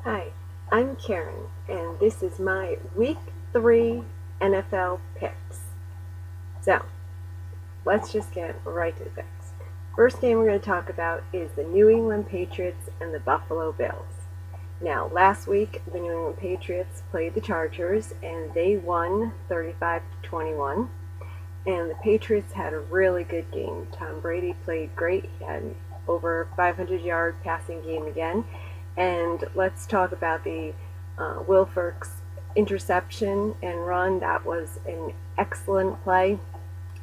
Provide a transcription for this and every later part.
Hi, I'm Karen, and this is my Week 3 NFL picks. So, let's just get right to the picks. First game we're going to talk about is the New England Patriots and the Buffalo Bills. Now, last week, the New England Patriots played the Chargers, and they won 35-21. And the Patriots had a really good game. Tom Brady played great. He had over 500-yard passing game again. And let's talk about the Wilfork's interception and run. That was an excellent play.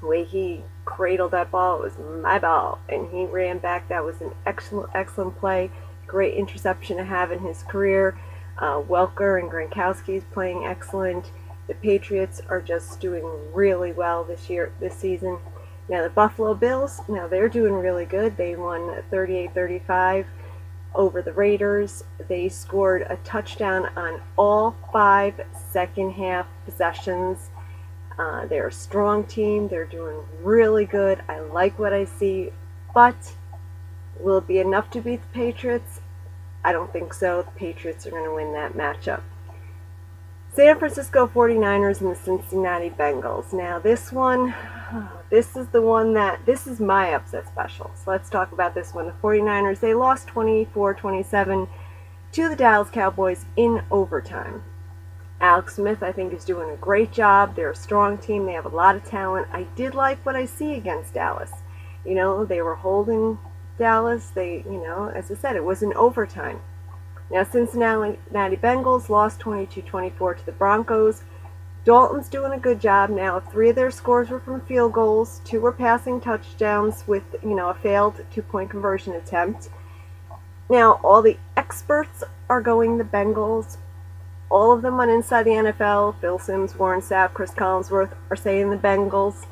The way he cradled that ball, it was my ball, and he ran back. That was an excellent play. Great interception to have in his career. Welker and Gronkowski is playing excellent. The Patriots are just doing really well this season. Now the Buffalo Bills, now they're doing really good. They won 38-35 over the Raiders. They scored a touchdown on all 5 second half possessions. They're a strong team. They're doing really good. I like what I see, but will it be enough to beat the Patriots? I don't think so. The Patriots are going to win that matchup. San Francisco 49ers and the Cincinnati Bengals. Now this is my upset special. So let's talk about this one. The 49ers, they lost 24-27 to the Dallas Cowboys in overtime. Alex Smith, I think, is doing a great job. They're a strong team. They have a lot of talent. I did like what I see against Dallas. You know, they were holding Dallas. As I said, it was in overtime. Now, Cincinnati Bengals lost 22-24 to the Broncos. Dalton's doing a good job now. 3 of their scores were from field goals. 2 were passing touchdowns with, a failed 2-point conversion attempt. Now, all the experts are going the Bengals. All of them on Inside the NFL, Phil Simms, Warren Sapp, Chris Collinsworth, are saying the Bengals.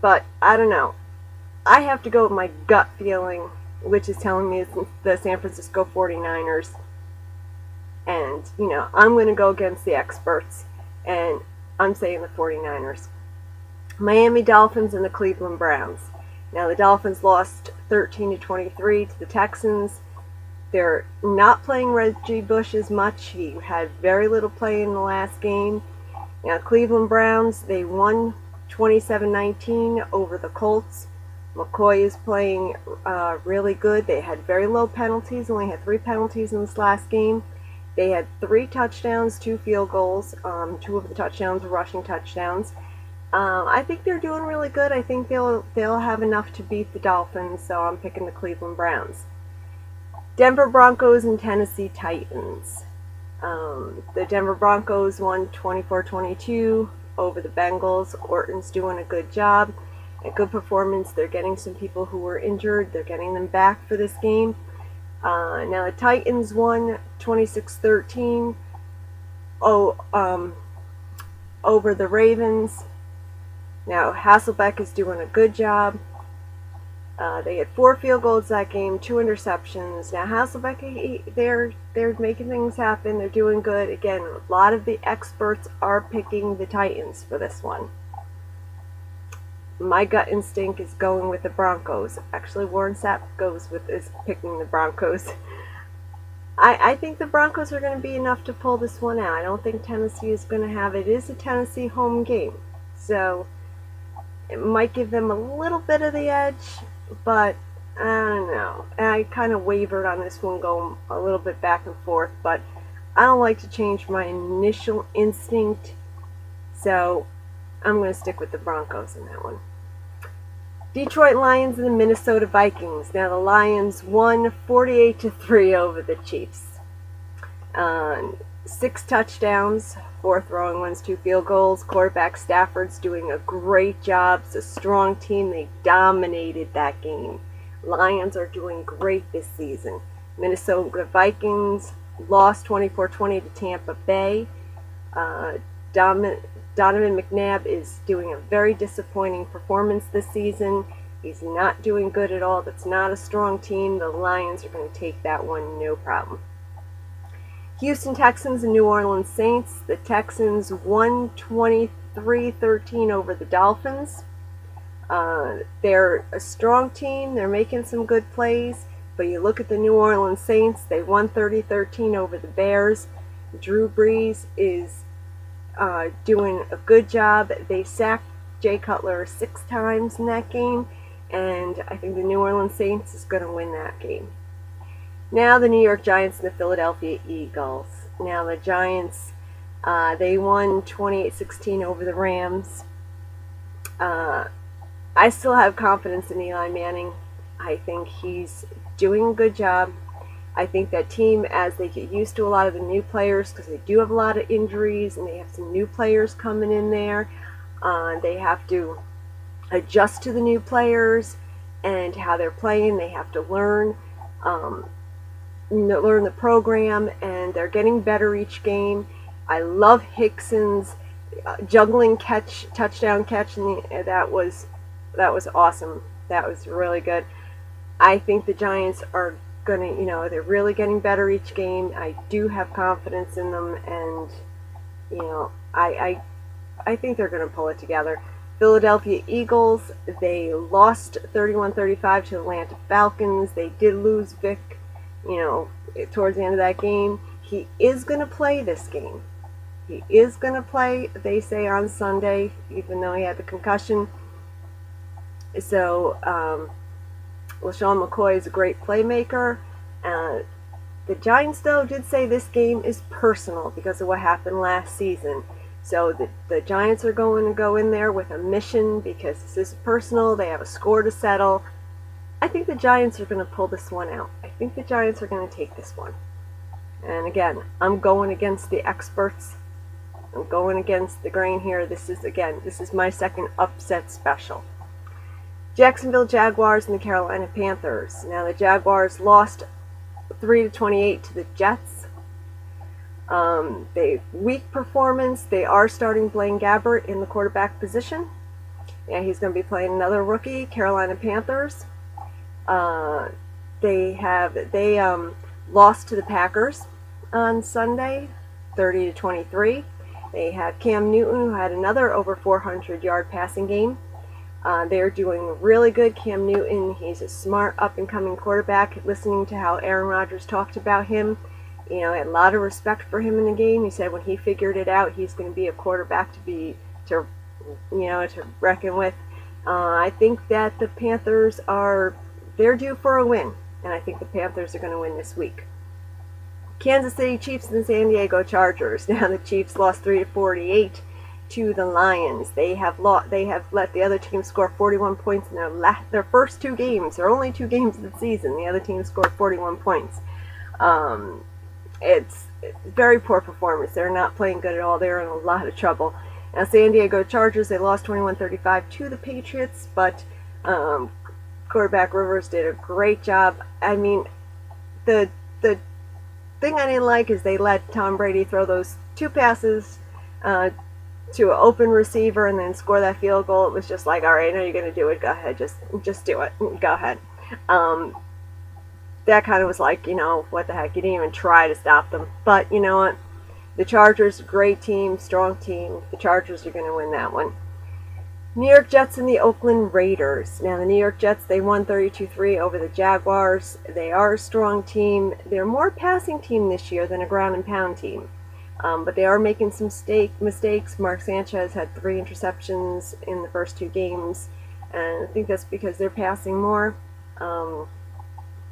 But, I don't know. I have to go with my gut feeling, which is telling me it's the San Francisco 49ers. And, I'm going to go against the experts. And I'm saying the 49ers. Miami Dolphins and the Cleveland Browns. Now, the Dolphins lost 13-23 to the Texans. They're not playing Reggie Bush as much. He had very little play in the last game. Now, Cleveland Browns, they won 27-19 over the Colts. McCoy is playing really good. They had very low penalties, only had 3 penalties in this last game. They had 3 touchdowns, 2 field goals. 2 of the touchdowns were rushing touchdowns. I think they're doing really good. I think they'll have enough to beat the Dolphins, so I'm picking the Cleveland Browns. Denver Broncos and Tennessee Titans. The Denver Broncos won 24-22 over the Bengals. Orton's doing a good job. A good performance. They're getting some people who were injured. They're getting them back for this game. Now the Titans won 26-13 over the Ravens. Now Hasselbeck is doing a good job. They had 4 field goals that game, 2 interceptions. Now Hasselbeck, they're making things happen. They're doing good. Again, a lot of the experts are picking the Titans for this one. My gut instinct is going with the Broncos. Actually, Warren Sapp is picking the Broncos. I think the Broncos are going to be enough to pull this one out. I don't think Tennessee is going to have it. It is a Tennessee home game, so it might give them a little bit of the edge, but I don't know. I kind of wavered on this one, going a little bit back and forth, but I don't like to change my initial instinct, so I'm going to stick with the Broncos in that one. Detroit Lions and the Minnesota Vikings. Now the Lions won 48-3 over the Chiefs. 6 touchdowns, 4 throwing ones, 2 field goals. Quarterback Stafford's doing a great job. It's a strong team. They dominated that game. Lions are doing great this season. Minnesota Vikings lost 24-20 to Tampa Bay. Donovan McNabb is doing a very disappointing performance this season. He's not doing good at all. That's not a strong team. The Lions are going to take that one, no problem. Houston Texans and New Orleans Saints. The Texans won 23-13 over the Dolphins. They're a strong team. They're making some good plays. But you look at the New Orleans Saints, they won 30-13 over the Bears. Drew Brees is doing a good job. They sacked Jay Cutler 6 times in that game, and I think the New Orleans Saints is going to win that game. Now the New York Giants and the Philadelphia Eagles. Now the Giants, they won 28-16 over the Rams. I still have confidence in Eli Manning. I think he's doing a good job. I think that team, as they get used to a lot of the new players, because they do have a lot of injuries and they have some new players coming in there, they have to adjust to the new players and how they're playing. They have to learn the program, and they're getting better each game. I love Hickson's juggling touchdown catch, and that was awesome. That was really good. I think the Giants are gonna, they're really getting better each game. I do have confidence in them, and I think they're gonna pull it together. Philadelphia Eagles, they lost 31-35 to the Atlanta Falcons. They did lose Vic, towards the end of that game. He is gonna play this game. He is gonna play, they say, on Sunday, even though he had the concussion. So, LaShawn McCoy is a great playmaker. The Giants, though, did say this game is personal because of what happened last season. So the Giants are going to go in there with a mission because this is personal. They have a score to settle. I think the Giants are going to pull this one out. I think the Giants are going to take this one. And again, I'm going against the experts. I'm going against the grain here. This is my second upset special. Jacksonville Jaguars and the Carolina Panthers. Now the Jaguars lost 3-28 to the Jets. Weak performance. They are starting Blaine Gabbert in the quarterback position. Yeah, he's going to be playing another rookie. Carolina Panthers. They lost to the Packers on Sunday, 30-23. They had Cam Newton, who had another over 400-yard passing game. They're doing really good. Cam Newton, he's a smart up-and-coming quarterback. Listening to how Aaron Rodgers talked about him, I had a lot of respect for him in the game. He said when he figured it out, he's going to be a quarterback to reckon with. I think that the Panthers they're due for a win, and I think the Panthers are going to win this week. Kansas City Chiefs and the San Diego Chargers. Now the Chiefs lost 3-48 to the Lions. They have let the other team score 41 points in their first 2 games. There are only 2 games of the season. The other team scored 41 points. It's very poor performance. They're not playing good at all. They're in a lot of trouble. Now San Diego Chargers, they lost 21-35 to the Patriots, but quarterback Rivers did a great job. I mean, the thing I didn't like is they let Tom Brady throw those 2 passes to an open receiver and then score that field goal. It was just like, all right, I know you're going to do it. Go ahead. Just do it. Go ahead. That kind of was like, what the heck? You didn't even try to stop them. But you know what? The Chargers, great team, strong team. The Chargers are going to win that one. New York Jets and the Oakland Raiders. Now, the New York Jets, they won 32-3 over the Jaguars. They are a strong team. They're more passing team this year than a ground and pound team. But they are making some mistakes. Mark Sanchez had 3 interceptions in the first 2 games, and I think that's because they're passing more.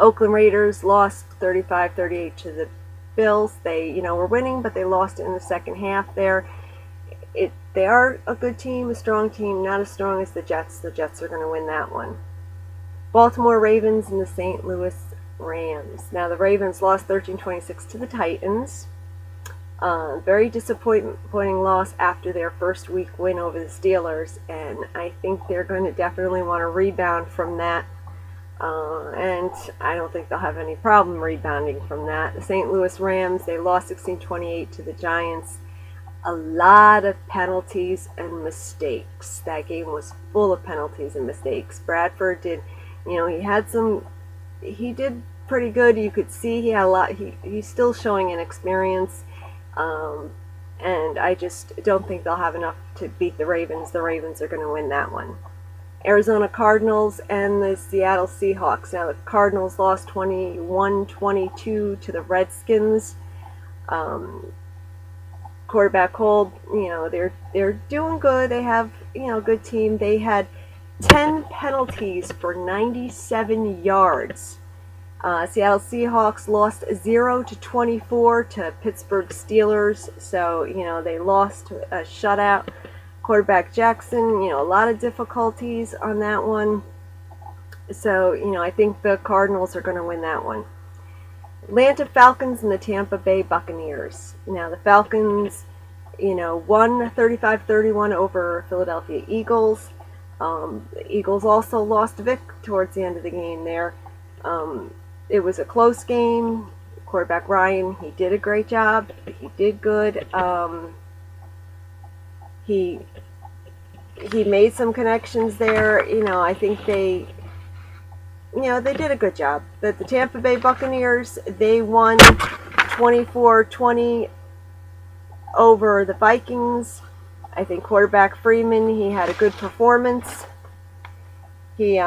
Oakland Raiders lost 35-38 to the Bills. They, were winning, but they lost in the second half there. They are a good team, a strong team, not as strong as the Jets. The Jets are going to win that one. Baltimore Ravens and the St. Louis Rams. Now, the Ravens lost 13-26 to the Titans. Very disappointing loss after their first week win over the Steelers, and I think they're going to definitely want to rebound from that, and I don't think they'll have any problem rebounding from that. The St. Louis Rams, they lost 16-28 to the Giants. A lot of penalties and mistakes. That game was full of penalties and mistakes. Bradford did, he did pretty good. You could see he had a lot, he's still showing inexperience. And I just don't think they'll have enough to beat the Ravens. The Ravens are going to win that one. Arizona Cardinals and the Seattle Seahawks. Now the Cardinals lost 21-22 to the Redskins. Quarterback Cole, they're doing good. They have, a good team. They had 10 penalties for 97 yards. Seattle Seahawks lost 0-24 to Pittsburgh Steelers. So, they lost a shutout. Quarterback Jackson, a lot of difficulties on that one. So, I think the Cardinals are going to win that one. Atlanta Falcons and the Tampa Bay Buccaneers. Now, the Falcons, won 35-31 over Philadelphia Eagles. The Eagles also lost Vic towards the end of the game there. It was a close game. Quarterback Ryan, he did a great job. He did good. He made some connections there. I think they did a good job. But the Tampa Bay Buccaneers, they won 24-20 over the Vikings. I think quarterback Freeman, he had a good performance. They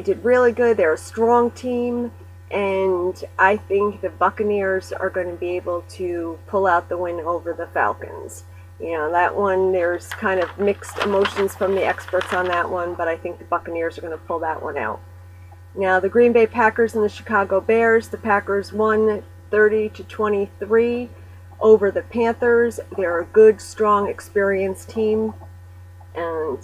did really good. They're a strong team, and I think the Buccaneers are going to be able to pull out the win over the Falcons. That one, there's kind of mixed emotions from the experts on that one, but I think the Buccaneers are going to pull that one out. Now, the Green Bay Packers and the Chicago Bears. The Packers won 30-23 over the Panthers. They're a good, strong, experienced team, and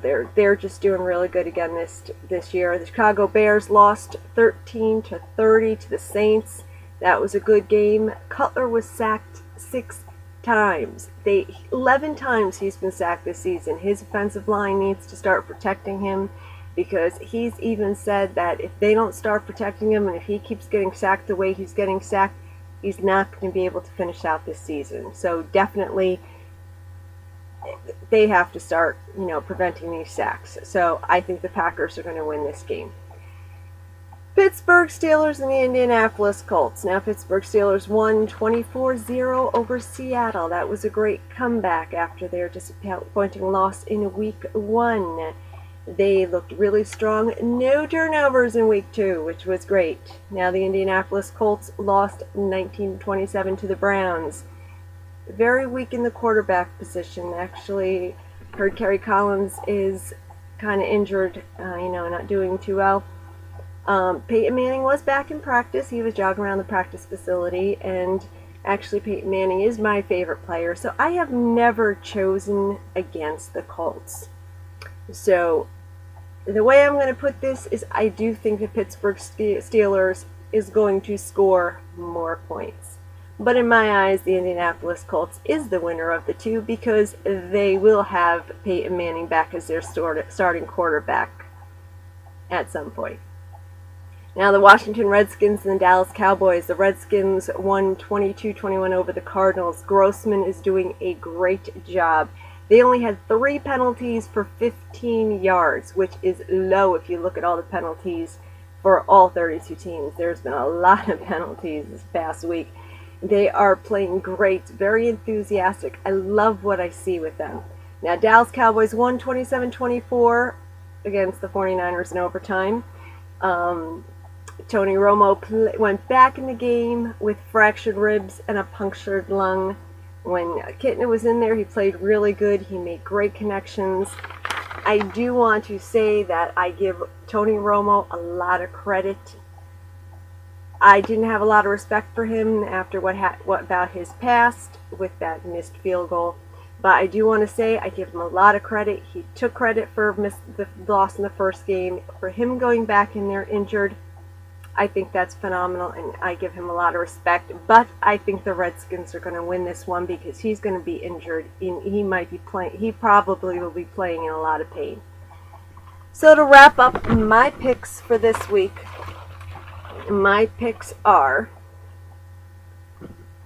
they're just doing really good again this year. The Chicago Bears lost 13-30 to the Saints. That was a good game. Cutler was sacked 6 times. 11 times he's been sacked this season. His offensive line needs to start protecting him, because he's even said that if they don't start protecting him, and if he keeps getting sacked the way he's getting sacked, he's not going to be able to finish out this season. So definitely they have to start, preventing these sacks. So I think the Packers are going to win this game. Pittsburgh Steelers and the Indianapolis Colts. Now, Pittsburgh Steelers won 24-0 over Seattle. That was a great comeback after their disappointing loss in Week 1. They looked really strong. No turnovers in Week 2, which was great. Now, the Indianapolis Colts lost 19-27 to the Browns. Very weak in the quarterback position. Actually, heard Kerry Collins is kind of injured, not doing too well. Peyton Manning was back in practice. He was jogging around the practice facility, and actually Peyton Manning is my favorite player, so I have never chosen against the Colts. So the way I'm going to put this is I do think the Pittsburgh Steelers is going to score more points. But in my eyes, the Indianapolis Colts is the winner of the two, because they will have Peyton Manning back as their starting quarterback at some point. Now, the Washington Redskins and the Dallas Cowboys. The Redskins won 22-21 over the Cardinals. Grossman is doing a great job. They only had 3 penalties for 15 yards, which is low if you look at all the penalties for all 32 teams. There's been a lot of penalties this past week. They are playing great, very enthusiastic. I love what I see with them. Now, Dallas Cowboys won 27-24 against the 49ers in overtime. Tony Romo went back in the game with fractured ribs and a punctured lung. When Kitna was in there, he played really good. He made great connections. I do want to say that I give Tony Romo a lot of credit. I didn't have a lot of respect for him after what about his past with that missed field goal. But I do want to say I give him a lot of credit. He took credit for the loss in the first game. For him going back in there injured, I think that's phenomenal, and I give him a lot of respect. But I think the Redskins are going to win this one, because he's going to be injured. He might be playing. He probably will be playing in a lot of pain. So to wrap up my picks for this week, my picks are: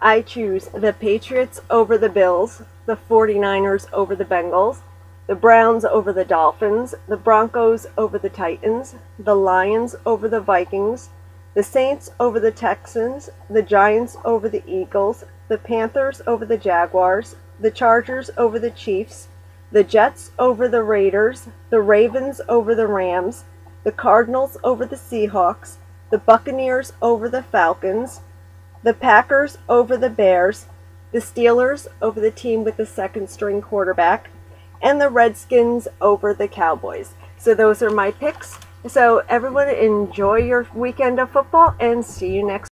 I choose the Patriots over the Bills, the 49ers over the Bengals, the Browns over the Dolphins, the Broncos over the Titans, the Lions over the Vikings, the Saints over the Texans, the Giants over the Eagles, the Panthers over the Jaguars, the Chargers over the Chiefs, the Jets over the Raiders, the Ravens over the Rams, the Cardinals over the Seahawks, the Buccaneers over the Falcons, the Packers over the Bears, the Steelers over the team with the second string quarterback, and the Redskins over the Cowboys. So those are my picks. So everyone enjoy your weekend of football and see you next week.